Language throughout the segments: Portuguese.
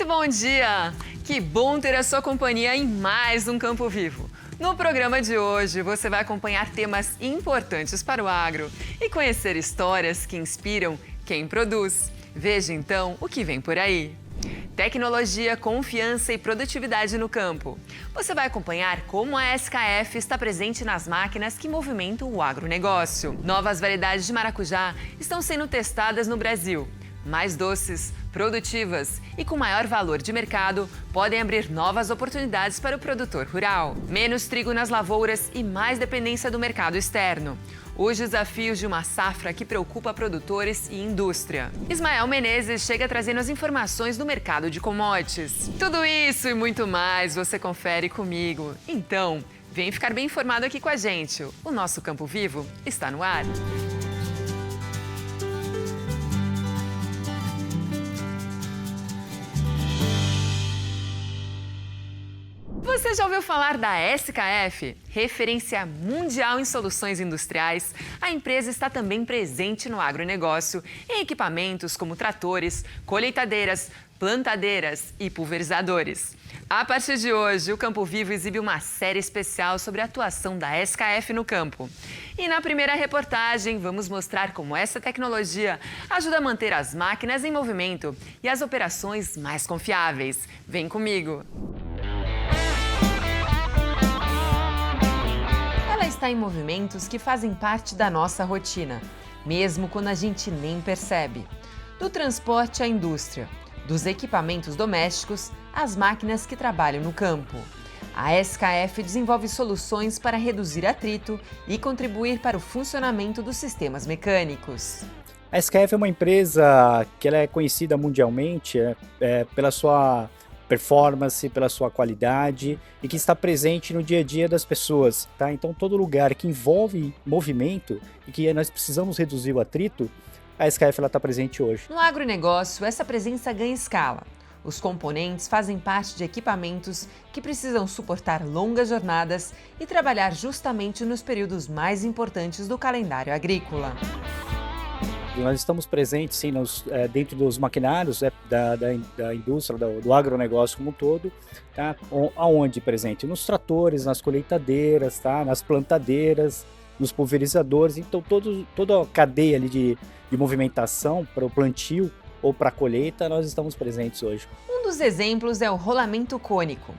bom dia! Que bom ter a sua companhia em mais um Campo Vivo. No programa de hoje, você vai acompanhar temas importantes para o agro e conhecer histórias que inspiram quem produz. Veja então o que vem por aí. Tecnologia, confiança e produtividade no campo. Você vai acompanhar como a SKF está presente nas máquinas que movimentam o agronegócio. Novas variedades de maracujá estão sendo testadas no Brasil. Mais doces, produtivas e com maior valor de mercado podem abrir novas oportunidades para o produtor rural. Menos trigo nas lavouras e mais dependência do mercado externo. Os desafios de uma safra que preocupa produtores e indústria. Ismael Menezes chega trazendo as informações do mercado de commodities. Tudo isso e muito mais você confere comigo. Então, vem ficar bem informado aqui com a gente. O nosso Campo Vivo está no ar. Você já ouviu falar da SKF? Referência mundial em soluções industriais, a empresa está também presente no agronegócio em equipamentos como tratores, colheitadeiras, plantadeiras e pulverizadores. A partir de hoje, o Campo Vivo exibe uma série especial sobre a atuação da SKF no campo. E na primeira reportagem, vamos mostrar como essa tecnologia ajuda a manter as máquinas em movimento e as operações mais confiáveis. Vem comigo! Ela está em movimentos que fazem parte da nossa rotina, mesmo quando a gente nem percebe. Do transporte à indústria, dos equipamentos domésticos às máquinas que trabalham no campo. A SKF desenvolve soluções para reduzir atrito e contribuir para o funcionamento dos sistemas mecânicos. A SKF é uma empresa que ela é conhecida mundialmente pela sua performance, pela sua qualidade e que está presente no dia a dia das pessoas, tá? Então todo lugar que envolve movimento e que nós precisamos reduzir o atrito, a SKF está presente hoje. No agronegócio, essa presença ganha escala. Os componentes fazem parte de equipamentos que precisam suportar longas jornadas e trabalhar justamente nos períodos mais importantes do calendário agrícola. Nós estamos presentes sim, dentro dos maquinários da indústria, do agronegócio como um todo. Tá? Aonde presente? Nos tratores, nas colheitadeiras, tá? Nas plantadeiras, nos pulverizadores. Então toda a cadeia ali de movimentação para o plantio ou para a colheita, nós estamos presentes hoje. Um dos exemplos é o rolamento cônico.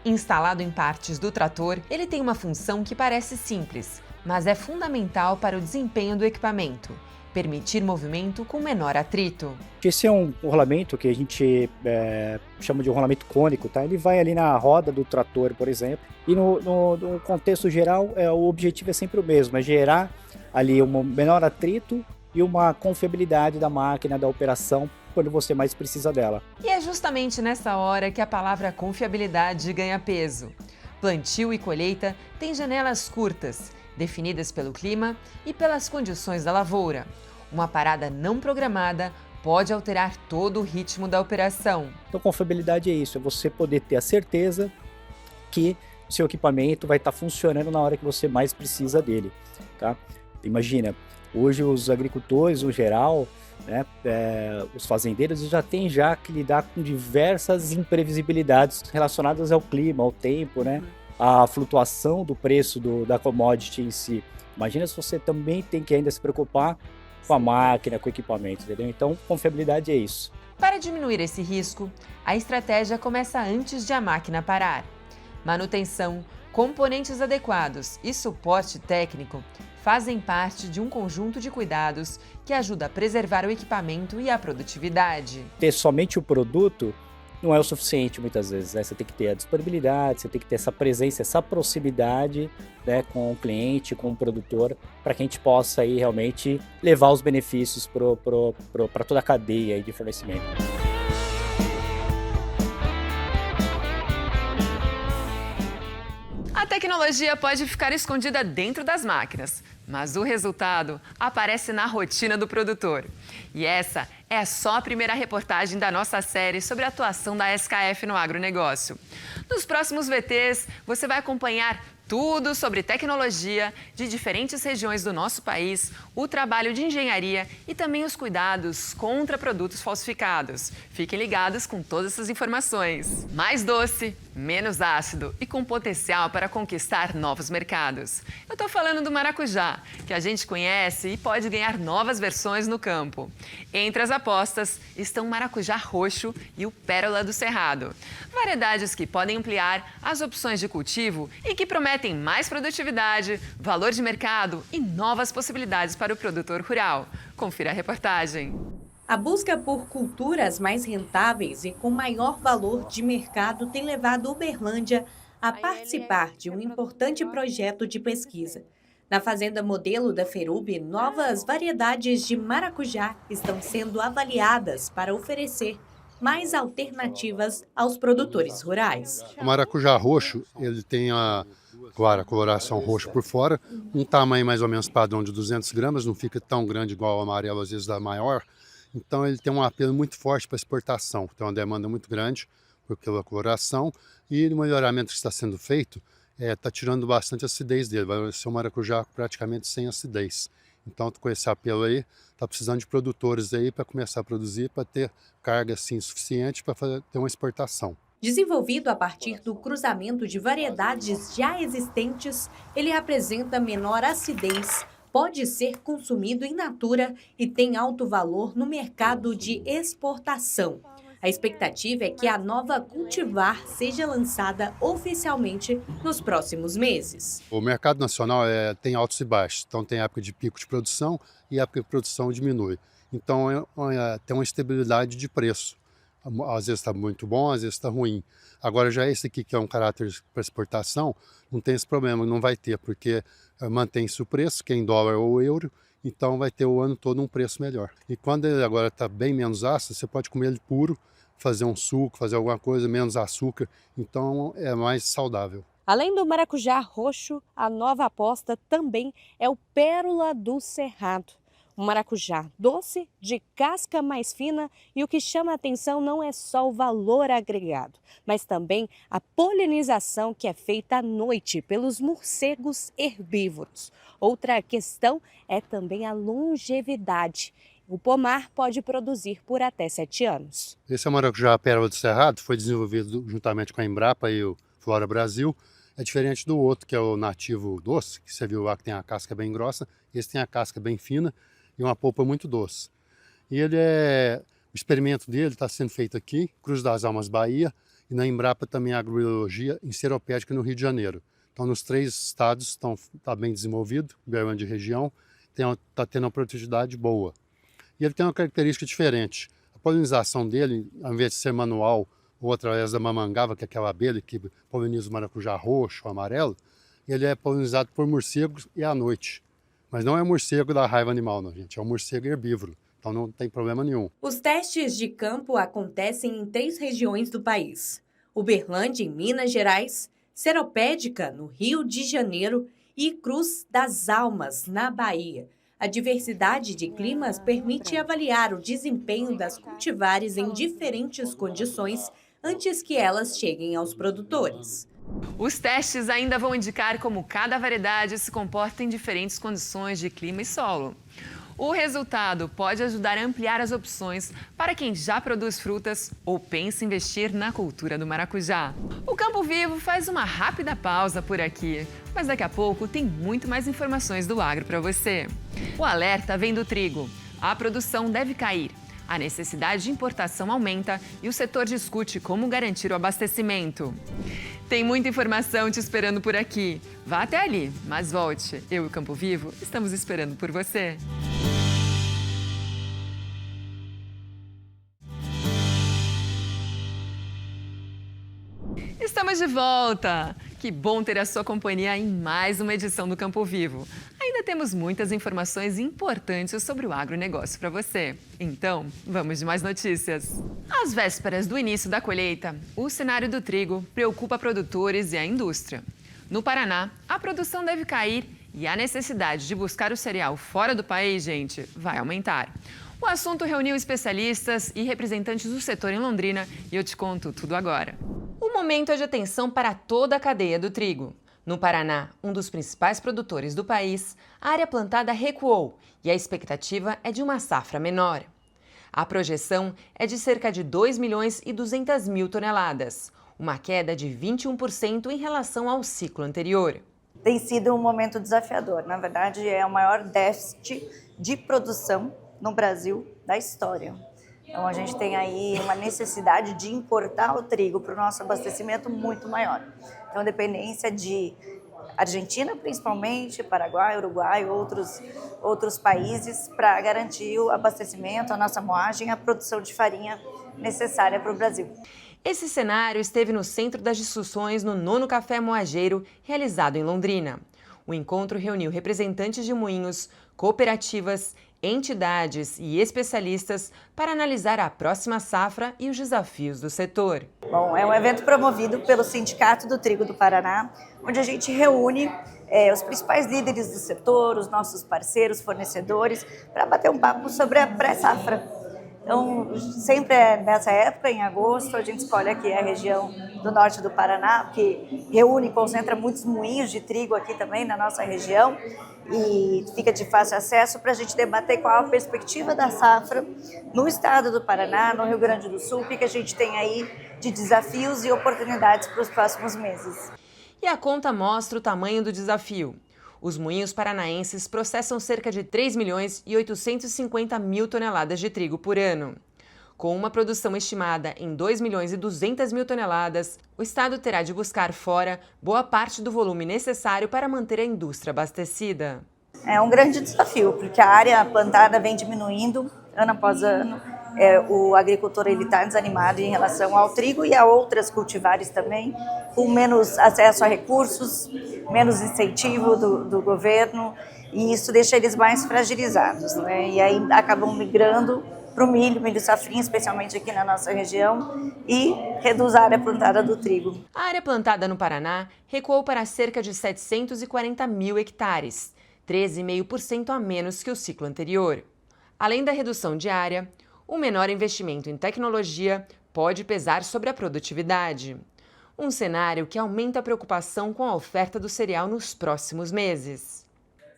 Instalado em partes do trator, ele tem uma função que parece simples, mas é fundamental para o desempenho do equipamento. Permitir movimento com menor atrito. Esse é um rolamento que a gente chama de um rolamento cônico, tá? Ele vai ali na roda do trator, por exemplo, e no contexto geral, o objetivo é sempre o mesmo, é gerar ali um menor atrito e uma confiabilidade da máquina, da operação, quando você mais precisa dela. E é justamente nessa hora que a palavra confiabilidade ganha peso. Plantio e colheita têm janelas curtas, definidas pelo clima e pelas condições da lavoura. Uma parada não programada pode alterar todo o ritmo da operação. Então, confiabilidade é isso, é você poder ter a certeza que o seu equipamento vai estar funcionando na hora que você mais precisa dele. Tá? Imagina, hoje os agricultores, no geral, né, os fazendeiros já têm que lidar com diversas imprevisibilidades relacionadas ao clima, ao tempo, né? A flutuação do preço da commodity em si. Imagina se você também tem que ainda se preocupar com a máquina, com o equipamento, entendeu? Então, confiabilidade é isso. Para diminuir esse risco, a estratégia começa antes de a máquina parar. Manutenção, componentes adequados e suporte técnico fazem parte de um conjunto de cuidados que ajuda a preservar o equipamento e a produtividade. Ter somente o produto não é o suficiente muitas vezes, né? Você tem que ter a disponibilidade, você tem que ter essa presença, essa proximidade, né, com o cliente, com o produtor, para que a gente possa aí realmente levar os benefícios para toda a cadeia aí de fornecimento. A tecnologia pode ficar escondida dentro das máquinas, mas o resultado aparece na rotina do produtor. E essa é só a primeira reportagem da nossa série sobre a atuação da SKF no agronegócio. Nos próximos VTs, você vai acompanhar tudo sobre tecnologia de diferentes regiões do nosso país, o trabalho de engenharia e também os cuidados contra produtos falsificados. Fiquem ligados com todas essas informações. Mais doce, menos ácido e com potencial para conquistar novos mercados. Eu estou falando do maracujá, que a gente conhece e pode ganhar novas versões no campo. Entre as apostas estão o maracujá roxo e o pérola do cerrado. Variedades que podem ampliar as opções de cultivo e que prometem mais produtividade, valor de mercado e novas possibilidades para o produtor rural. Confira a reportagem. A busca por culturas mais rentáveis e com maior valor de mercado tem levado Uberlândia a participar de um importante projeto de pesquisa. Na fazenda modelo da Ferub, novas variedades de maracujá estão sendo avaliadas para oferecer mais alternativas aos produtores rurais. O maracujá roxo, ele tem agora a coloração roxa por fora, um tamanho mais ou menos padrão de 200 gramas, não fica tão grande igual o amarelo, às vezes da maior. Então ele tem um apelo muito forte para exportação, tem uma demanda muito grande pela coloração e o melhoramento que está sendo feito está tirando bastante a acidez dele, vai ser um maracujá praticamente sem acidez. Então com esse apelo aí, está precisando de produtores aí para começar a produzir, para ter carga assim, suficiente para ter uma exportação. Desenvolvido a partir do cruzamento de variedades já existentes, ele apresenta menor acidez, pode ser consumido in natura e tem alto valor no mercado de exportação. A expectativa é que a nova cultivar seja lançada oficialmente nos próximos meses. O mercado nacional tem altos e baixos, então tem época de pico de produção e época de produção diminui. Então tem uma estabilidade de preço. Às vezes está muito bom, às vezes está ruim. Agora já esse aqui que é um caráter para exportação, não tem esse problema, não vai ter, porque mantém-se o preço, que é em dólar ou euro, então vai ter o ano todo um preço melhor. E quando ele agora está bem menos ácido, você pode comer ele puro, fazer um suco, fazer alguma coisa, menos açúcar, então é mais saudável. Além do maracujá roxo, a nova aposta também é o pérola do cerrado. Um maracujá doce, de casca mais fina, e o que chama a atenção não é só o valor agregado, mas também a polinização que é feita à noite pelos morcegos herbívoros. Outra questão é também a longevidade. O pomar pode produzir por até 7 anos. Esse é o maracujá pérola do cerrado, foi desenvolvido juntamente com a Embrapa e o Flora Brasil. É diferente do outro, que é o nativo doce, que você viu lá que tem a casca bem grossa. Esse tem a casca bem fina e uma polpa muito doce. E o experimento dele está sendo feito aqui, Cruz das Almas, Bahia, e na Embrapa também a agrobiologia em Seropédica, no Rio de Janeiro. Então nos 3 estados está bem desenvolvido, Uberlândia e região, está tendo uma produtividade boa. E ele tem uma característica diferente. A polinização dele, ao invés de ser manual ou através da mamangava, que é aquela abelha que poliniza o maracujá roxo ou amarelo, ele é polinizado por morcegos e à noite. Mas não é morcego da raiva animal, não, gente. É um morcego herbívoro, então não tem problema nenhum. Os testes de campo acontecem em 3 regiões do país. Uberlândia, em Minas Gerais, Seropédica, no Rio de Janeiro e Cruz das Almas, na Bahia. A diversidade de climas permite avaliar o desempenho das cultivares em diferentes condições antes que elas cheguem aos produtores. Os testes ainda vão indicar como cada variedade se comporta em diferentes condições de clima e solo. O resultado pode ajudar a ampliar as opções para quem já produz frutas ou pensa em investir na cultura do maracujá. O Campo Vivo faz uma rápida pausa por aqui, mas daqui a pouco tem muito mais informações do agro para você. O alerta vem do trigo. A produção deve cair. A necessidade de importação aumenta e o setor discute como garantir o abastecimento. Tem muita informação te esperando por aqui. Vá até ali, mas volte. Eu e o Campo Vivo estamos esperando por você. Estamos de volta! Que bom ter a sua companhia em mais uma edição do Campo Vivo. Ainda temos muitas informações importantes sobre o agronegócio para você. Então, vamos de mais notícias. Às vésperas do início da colheita, o cenário do trigo preocupa produtores e a indústria. No Paraná, a produção deve cair e a necessidade de buscar o cereal fora do país, gente, vai aumentar. O assunto reuniu especialistas e representantes do setor em Londrina e eu te conto tudo agora. O momento é de atenção para toda a cadeia do trigo. No Paraná, um dos principais produtores do país, a área plantada recuou e a expectativa é de uma safra menor. A projeção é de cerca de 2 milhões e 200 mil toneladas, uma queda de 21% em relação ao ciclo anterior. Tem sido um momento desafiador. Na verdade, é o maior déficit de produção no Brasil da história. Então, a gente tem aí uma necessidade de importar o trigo para o nosso abastecimento muito maior. Então, dependência de Argentina, principalmente, Paraguai, Uruguai, outros países, para garantir o abastecimento, a nossa moagem, a produção de farinha necessária para o Brasil. Esse cenário esteve no centro das discussões no 9º Café Moageiro, realizado em Londrina. O encontro reuniu representantes de moinhos, cooperativas, entidades e especialistas para analisar a próxima safra e os desafios do setor. Bom, é um evento promovido pelo Sindicato do Trigo do Paraná, onde a gente reúne os principais líderes do setor, os nossos parceiros, fornecedores, para bater um papo sobre a pré-safra. Então, sempre nessa época, em agosto, a gente escolhe aqui a região do norte do Paraná, que reúne e concentra muitos moinhos de trigo aqui também na nossa região e fica de fácil acesso para a gente debater qual a perspectiva da safra no estado do Paraná, no Rio Grande do Sul, o que a gente tem aí de desafios e oportunidades para os próximos meses. E a conta mostra o tamanho do desafio. Os moinhos paranaenses processam cerca de 3 milhões e 850 mil toneladas de trigo por ano. Com uma produção estimada em 2 milhões e 200 mil toneladas, o estado terá de buscar fora boa parte do volume necessário para manter a indústria abastecida. É um grande desafio, porque a área plantada vem diminuindo ano após ano. O agricultor está desanimado em relação ao trigo e a outras cultivares também, com menos acesso a recursos, menos incentivo do governo, e isso deixa eles mais fragilizados, né? E aí acabam migrando para o milho safrinha, especialmente aqui na nossa região, e reduz a área plantada do trigo. A área plantada no Paraná recuou para cerca de 740 mil hectares, 13,5% a menos que o ciclo anterior. Além da redução de área, o menor investimento em tecnologia pode pesar sobre a produtividade. Um cenário que aumenta a preocupação com a oferta do cereal nos próximos meses.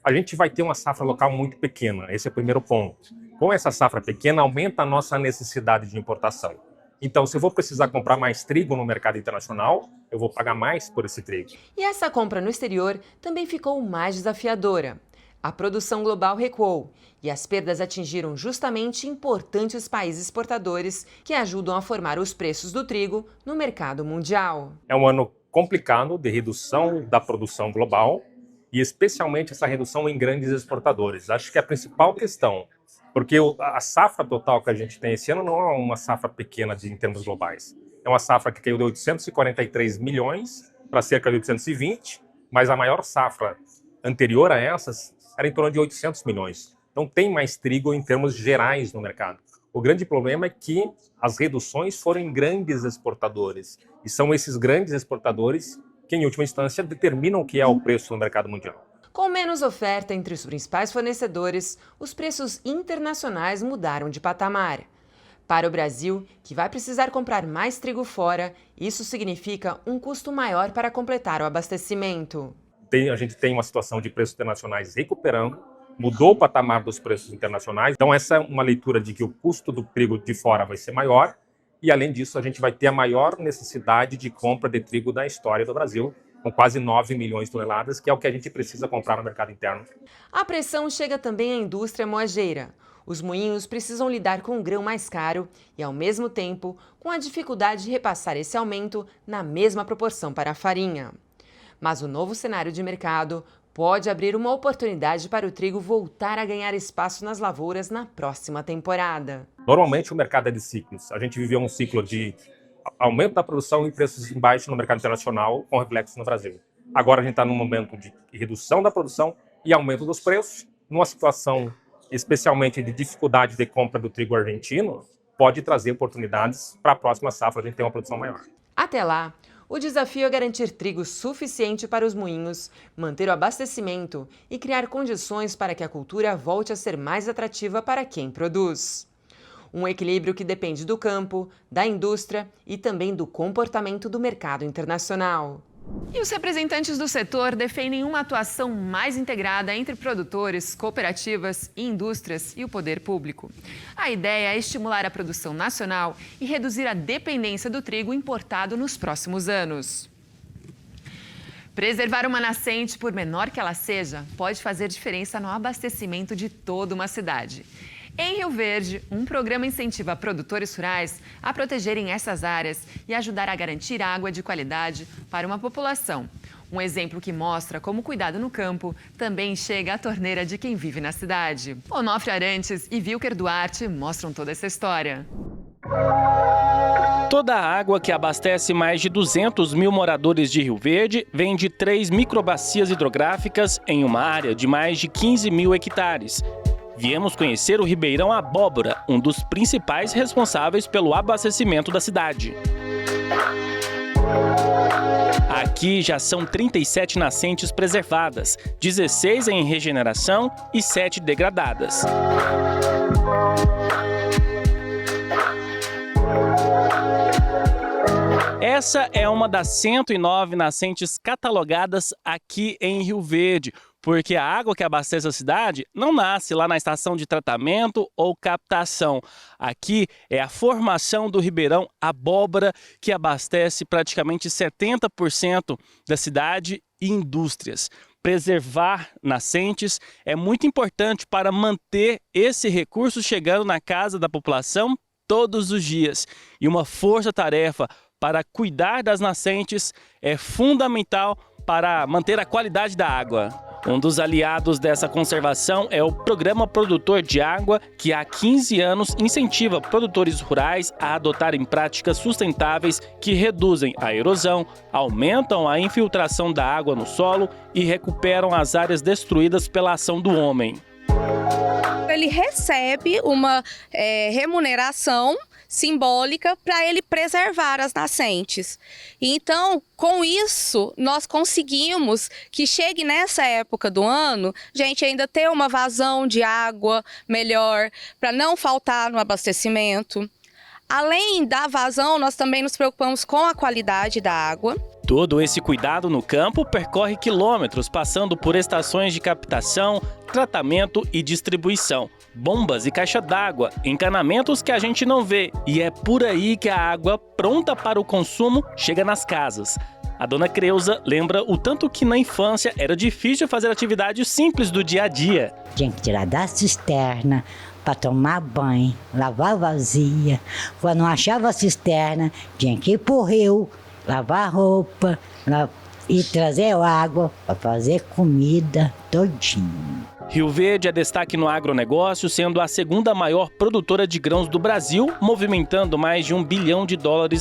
A gente vai ter uma safra local muito pequena, esse é o primeiro ponto. Com essa safra pequena, aumenta a nossa necessidade de importação. Então, se eu vou precisar comprar mais trigo no mercado internacional, eu vou pagar mais por esse trigo. E essa compra no exterior também ficou mais desafiadora. A produção global recuou e as perdas atingiram justamente importantes países exportadores que ajudam a formar os preços do trigo no mercado mundial. É um ano complicado de redução da produção global e especialmente essa redução em grandes exportadores. Acho que é a principal questão, porque a safra total que a gente tem esse ano não é uma safra pequena em termos globais. É uma safra que caiu de 843 milhões para cerca de 820, mas a maior safra anterior a essas era em torno de 800 milhões. Então tem mais trigo em termos gerais no mercado. O grande problema é que as reduções foram em grandes exportadores. E são esses grandes exportadores que, em última instância, determinam o que é o preço no mercado mundial. Com menos oferta entre os principais fornecedores, os preços internacionais mudaram de patamar. Para o Brasil, que vai precisar comprar mais trigo fora, isso significa um custo maior para completar o abastecimento. A gente tem uma situação de preços internacionais recuperando, mudou o patamar dos preços internacionais, então essa é uma leitura de que o custo do trigo de fora vai ser maior e, além disso, a gente vai ter a maior necessidade de compra de trigo da história do Brasil, com quase 9 milhões de toneladas, que é o que a gente precisa comprar no mercado interno. A pressão chega também à indústria moageira. Os moinhos precisam lidar com um grão mais caro e, ao mesmo tempo, com a dificuldade de repassar esse aumento na mesma proporção para a farinha. Mas o novo cenário de mercado pode abrir uma oportunidade para o trigo voltar a ganhar espaço nas lavouras na próxima temporada. Normalmente o mercado é de ciclos. A gente viveu um ciclo de aumento da produção e preços em baixo no mercado internacional, com reflexo no Brasil. Agora a gente está num momento de redução da produção e aumento dos preços, numa situação especialmente de dificuldade de compra do trigo argentino, pode trazer oportunidades para a próxima safra a gente ter uma produção maior. Até lá, O desafio é garantir trigo suficiente para os moinhos, manter o abastecimento e criar condições para que a cultura volte a ser mais atrativa para quem produz. Um equilíbrio que depende do campo, da indústria e também do comportamento do mercado internacional. E os representantes do setor defendem uma atuação mais integrada entre produtores, cooperativas, indústrias e o poder público. A ideia é estimular a produção nacional e reduzir a dependência do trigo importado nos próximos anos. Preservar uma nascente, por menor que ela seja, pode fazer diferença no abastecimento de toda uma cidade. Em Rio Verde, um programa incentiva produtores rurais a protegerem essas áreas e ajudar a garantir água de qualidade para uma população. Um exemplo que mostra como o cuidado no campo também chega à torneira de quem vive na cidade. Onofre Arantes e Wilker Duarte mostram toda essa história. Toda a água que abastece mais de 200 mil moradores de Rio Verde vem de 3 microbacias hidrográficas em uma área de mais de 15 mil hectares. Viemos conhecer o Ribeirão Abóbora, um dos principais responsáveis pelo abastecimento da cidade. Aqui já são 37 nascentes preservadas, 16 em regeneração e 7 degradadas. Essa é uma das 109 nascentes catalogadas aqui em Rio Verde, porque a água que abastece a cidade não nasce lá na estação de tratamento ou captação. Aqui é a formação do Ribeirão Abóbora, que abastece praticamente 70% da cidade e indústrias. Preservar nascentes é muito importante para manter esse recurso chegando na casa da população todos os dias. E uma força-tarefa para cuidar das nascentes é fundamental para manter a qualidade da água. Um dos aliados dessa conservação é o Programa Produtor de Água, que há 15 anos incentiva produtores rurais a adotarem práticas sustentáveis que reduzem a erosão, aumentam a infiltração da água no solo e recuperam as áreas destruídas pela ação do homem. Ele recebe uma remuneração simbólica para ele preservar as nascentes. Então, com isso, nós conseguimos que chegue nessa época do ano, gente, ainda ter uma vazão de água melhor, para não faltar no abastecimento. Além da vazão, nós também nos preocupamos com a qualidade da água. Todo esse cuidado no campo percorre quilômetros, passando por estações de captação, tratamento e distribuição, bombas e caixa d'água, encanamentos que a gente não vê. E é por aí que a água pronta para o consumo chega nas casas. A dona Creuza lembra o tanto que na infância era difícil fazer atividades simples do dia a dia. Tinha que tirar da cisterna para tomar banho, lavar vasilha. Quando não achava a cisterna, tinha que ir pro rio, lavar roupa e trazer água para fazer comida todinho. Rio Verde é destaque no agronegócio, sendo a segunda maior produtora de grãos do Brasil, movimentando mais de $1 bilhão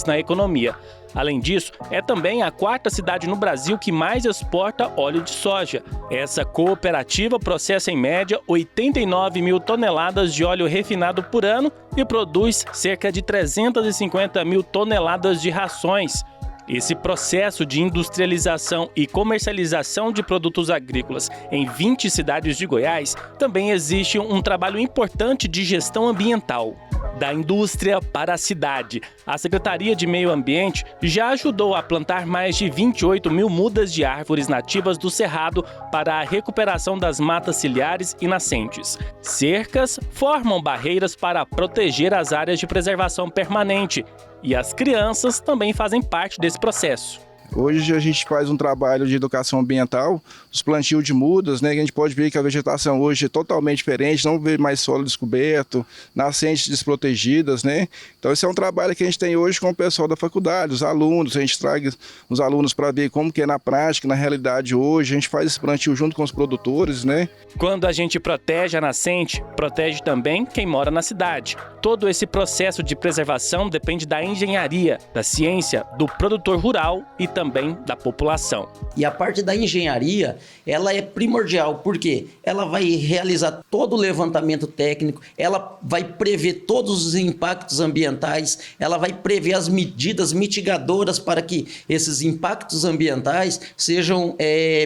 na economia. Além disso, é também a 4ª cidade no Brasil que mais exporta óleo de soja. Essa cooperativa processa em média 89 mil toneladas de óleo refinado por ano e produz cerca de 350 mil toneladas de rações. Esse processo de industrialização e comercialização de produtos agrícolas em 20 cidades de Goiás também existe um trabalho importante de gestão ambiental. Da indústria para a cidade, a Secretaria de Meio Ambiente já ajudou a plantar mais de 28 mil mudas de árvores nativas do Cerrado para a recuperação das matas ciliares e nascentes. Cercas formam barreiras para proteger as áreas de preservação permanente. E as crianças também fazem parte desse processo. Hoje a gente faz um trabalho de educação ambiental, os plantios de mudas, né? Que a gente pode ver que a vegetação hoje é totalmente diferente, não vê mais solo descoberto, nascentes desprotegidas, né? Então esse é um trabalho que a gente tem hoje com o pessoal da faculdade, os alunos, a gente traz os alunos para ver como que é na prática, na realidade hoje, a gente faz esse plantio junto com os produtores, né? Quando a gente protege a nascente, protege também quem mora na cidade. Todo esse processo de preservação depende da engenharia, da ciência, do produtor rural e também da população. E a parte da engenharia, ela é primordial, porque ela vai realizar todo o levantamento técnico, ela vai prever todos os impactos ambientais, ela vai prever as medidas mitigadoras para que esses impactos ambientais sejam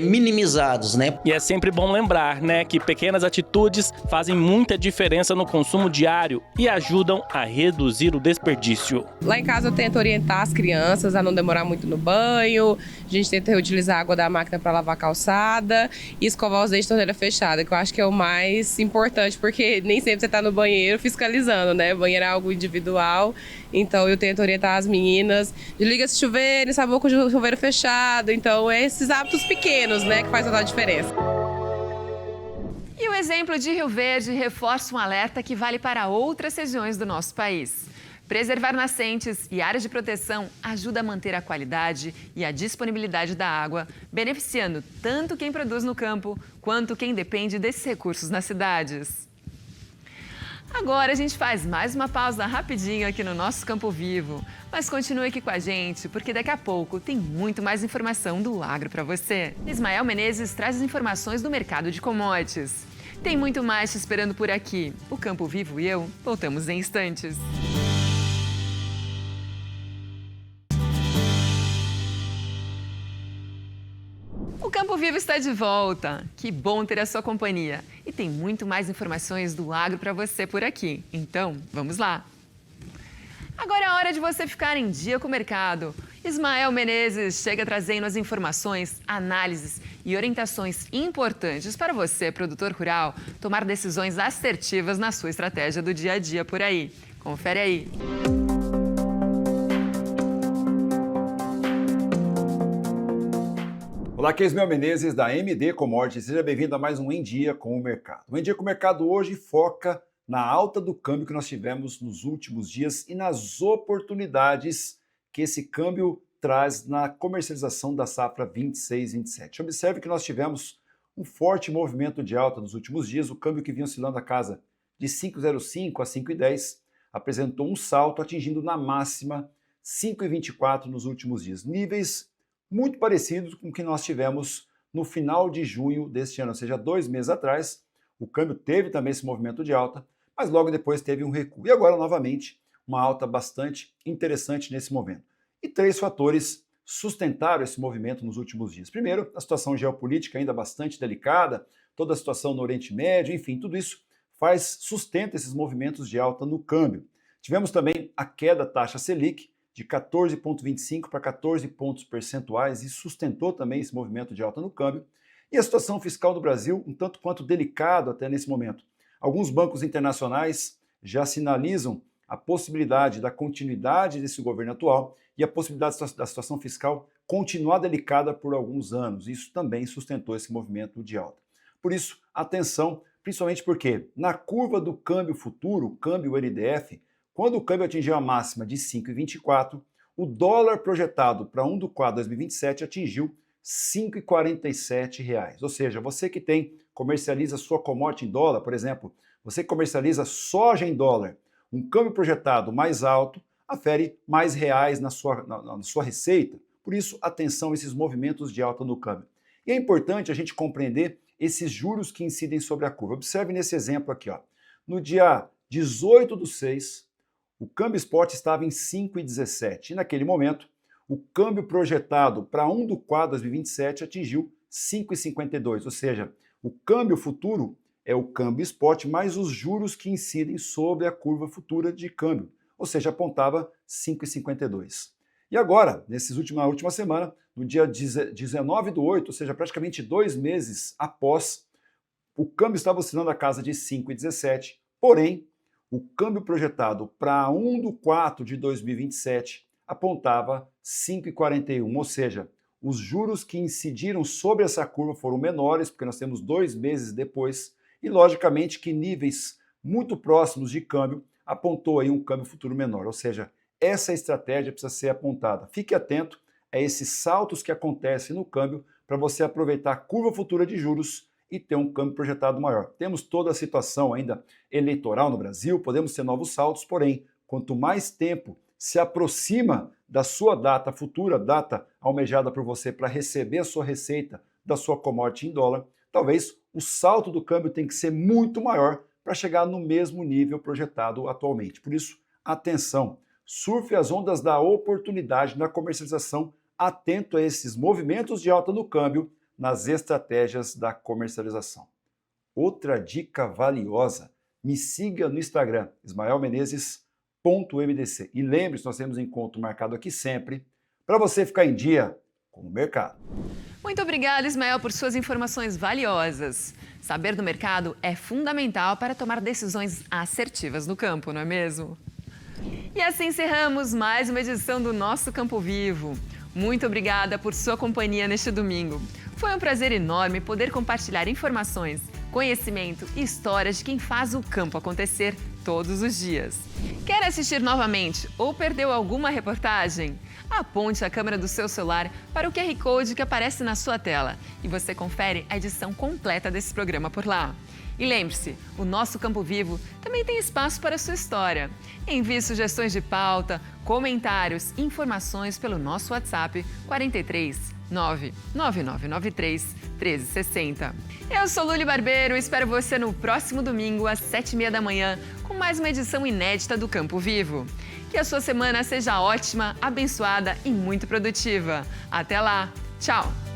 minimizados, né? E é sempre bom lembrar, né, que pequenas atitudes fazem muita diferença no consumo diário e ajudam a reduzir o desperdício. Lá em casa eu tento orientar as crianças a não demorar muito no banho, a gente tenta reutilizar a água da máquina para lavar a calçada e escovar os dentes de torneira fechada, que eu acho que é o mais importante, porque nem sempre você está no banheiro fiscalizando, né? O banheiro é algo individual, então eu tento orientar as meninas, desliga esse chuveiro, ensaia a boca com o chuveiro fechado, então é esses hábitos pequenos, né, que faz toda a diferença. E o exemplo de Rio Verde reforça um alerta que vale para outras regiões do nosso país. Preservar nascentes e áreas de proteção ajuda a manter a qualidade e a disponibilidade da água, beneficiando tanto quem produz no campo quanto quem depende desses recursos nas cidades. Agora a gente faz mais uma pausa rapidinho aqui no nosso Campo Vivo, mas continue aqui com a gente, porque daqui a pouco tem muito mais informação do agro para você. Ismael Menezes traz as informações do mercado de commodities. Tem muito mais te esperando por aqui. O Campo Vivo e eu voltamos em instantes. O Campo Vivo está de volta. Que bom ter a sua companhia. E tem muito mais informações do agro para você por aqui. Então, vamos lá. Agora é a hora de você ficar em dia com o mercado. Ismael Menezes chega trazendo as informações, análises e orientações importantes para você, produtor rural, tomar decisões assertivas na sua estratégia do dia a dia por aí. Confere aí. Olá, aqui é Ismael Menezes da MD Commodities. Seja bem-vindo a mais um Em Dia com o Mercado. O Em Dia com o Mercado hoje foca na alta do câmbio que nós tivemos nos últimos dias e nas oportunidades que esse câmbio traz na comercialização da safra 26-27. Observe que nós tivemos um forte movimento de alta nos últimos dias. O câmbio que vinha oscilando a casa de 5,05 a 5,10 apresentou um salto atingindo na máxima 5,24 nos últimos dias. Níveis muito parecidos com o que nós tivemos no final de junho deste ano, ou seja, 2 meses atrás. O câmbio teve também esse movimento de alta, mas logo depois teve um recuo. E agora, novamente, uma alta bastante interessante nesse momento. E 3 fatores sustentaram esse movimento nos últimos dias. Primeiro, a situação geopolítica ainda bastante delicada, toda a situação no Oriente Médio, enfim, tudo isso sustenta esses movimentos de alta no câmbio. Tivemos também a queda da taxa Selic, de 14,25 para 14 pontos percentuais, e sustentou também esse movimento de alta no câmbio. E a situação fiscal do Brasil, um tanto quanto delicado até nesse momento. Alguns bancos internacionais já sinalizam a possibilidade da continuidade desse governo atual e a possibilidade da situação fiscal continuar delicada por alguns anos. Isso também sustentou esse movimento de alta. Por isso, atenção, principalmente porque na curva do câmbio futuro, o câmbio NDF, quando o câmbio atingiu a máxima de 5,24, o dólar projetado para 1 do 4 de 2027 atingiu R$ 5,47. Ou seja, você que comercializa sua commodity em dólar, por exemplo, você que comercializa soja em dólar, um câmbio projetado mais alto afere mais reais na sua receita. Por isso, atenção a esses movimentos de alta no câmbio. E é importante a gente compreender esses juros que incidem sobre a curva. Observe nesse exemplo aqui, ó. No dia 18/6, o câmbio spot estava em 5,17 e naquele momento o câmbio projetado para 1 do 4 de 2027 atingiu 5,52, ou seja, o câmbio futuro é o câmbio spot mais os juros que incidem sobre a curva futura de câmbio, ou seja, apontava 5,52. E agora, na última semana, no dia 19/8, ou seja, praticamente 2 meses após, o câmbio estava oscilando a casa de 5,17, porém, o câmbio projetado para 1 do 4 de 2027 apontava 5,41, ou seja, os juros que incidiram sobre essa curva foram menores, porque nós temos 2 meses depois, e logicamente que níveis muito próximos de câmbio apontou aí um câmbio futuro menor, ou seja, essa estratégia precisa ser apontada. Fique atento a esses saltos que acontecem no câmbio para você aproveitar a curva futura de juros e ter um câmbio projetado maior. Temos toda a situação ainda eleitoral no Brasil, podemos ter novos saltos, porém, quanto mais tempo se aproxima da sua data futura, data almejada por você para receber a sua receita da sua commodity em dólar, talvez o salto do câmbio tenha que ser muito maior para chegar no mesmo nível projetado atualmente. Por isso, atenção, surfe as ondas da oportunidade na comercialização, atento a esses movimentos de alta no câmbio nas estratégias da comercialização. Outra dica valiosa, me siga no Instagram, ismaelmenezes.mdc. E lembre-se, nós temos encontro marcado aqui sempre para você ficar em dia com o mercado. Muito obrigada, Ismael, por suas informações valiosas. Saber do mercado é fundamental para tomar decisões assertivas no campo, não é mesmo? E assim encerramos mais uma edição do nosso Campo Vivo. Muito obrigada por sua companhia neste domingo. Foi um prazer enorme poder compartilhar informações, conhecimento e histórias de quem faz o campo acontecer todos os dias. Quer assistir novamente ou perdeu alguma reportagem? Aponte a câmera do seu celular para o QR Code que aparece na sua tela e você confere a edição completa desse programa por lá. E lembre-se, o nosso Campo Vivo também tem espaço para a sua história. Envie sugestões de pauta, comentários, informações pelo nosso WhatsApp 43 99993 1360. Eu sou Luli Barbeiro e espero você no próximo domingo às 7h30 da manhã com mais uma edição inédita do Campo Vivo. Que a sua semana seja ótima, abençoada e muito produtiva. Até lá! Tchau!